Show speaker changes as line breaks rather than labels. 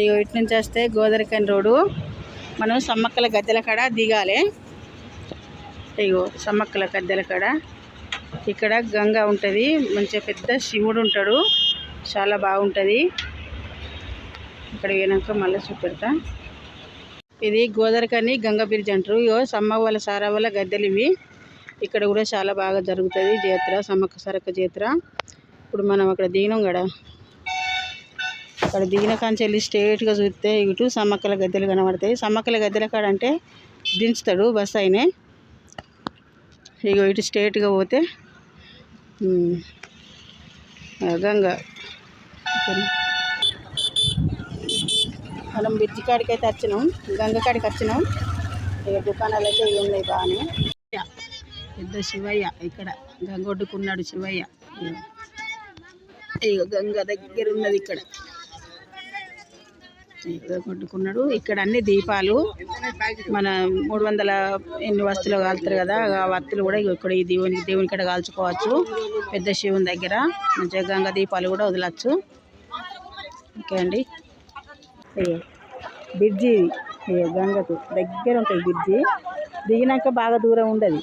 ఇగో ఇటు నుంచి వస్తే గోదరికని రోడ్డు. మనం సమ్మక్కల గద్దెల కాడ దిగాలి. ఇగో సమ్మక్కల గద్దెల కాడ ఇక్కడ గంగ ఉంటుంది. మంచిగా పెద్ద శివుడు ఉంటాడు, చాలా బాగుంటుంది. ఇక్కడ పోయినాక మళ్ళీ చూపెడతా. ఇది గోదరికని గంగ బ్రిడ్జ్ అంటారు. ఇగో సమ్మవ్వల సారవ్వల గద్దెలు ఇవి. ఇక్కడ కూడా చాలా బాగా జరుగుతుంది జాతర, సమ్మక్క సారక్క జాతర. ఇప్పుడు మనం అక్కడ దిగినాం కదా, అక్కడ దిగిన కాంచెల్లి స్ట్రేట్గా చూస్తే ఇటు సమ్మక్కల గద్దెలు కనబడతాయి. సమ్మక్కల గద్దెల కాడ అంటే దించుతాడు బస్ అయినే. ఇగో ఇటు స్ట్రేట్గా పోతే గంగ. మనం బ్రిడ్జి కాడికి అయితే వచ్చినాం, గంగ కాడికి వచ్చినాం. ఇక దుకాణాలు అయితే ఇవి ఉన్నాయి బాగానే. పెద్ద శివయ్య ఇక్కడ గంగొడ్డుకున్నాడు శివయ్య. ఇక గంగ దగ్గర ఉన్నది ఇక్కడ కొట్టుకున్నాడు. ఇక్కడ అన్ని దీపాలు మన 300 ఎన్ని వస్తువులు కాలుతారు కదా, ఆ వత్తులు కూడా ఇక్కడ ఈ దేవుని కాడ కాల్చుకోవచ్చు. పెద్ద శివుని దగ్గర మంచిగా గంగ దీపాలు కూడా వదలచ్చు. ఓకే అండి. బ్రిడ్జి గంగకు దగ్గర ఉంటుంది. బ్రిడ్జి దిగినాక బాగా దూరం ఉండదు.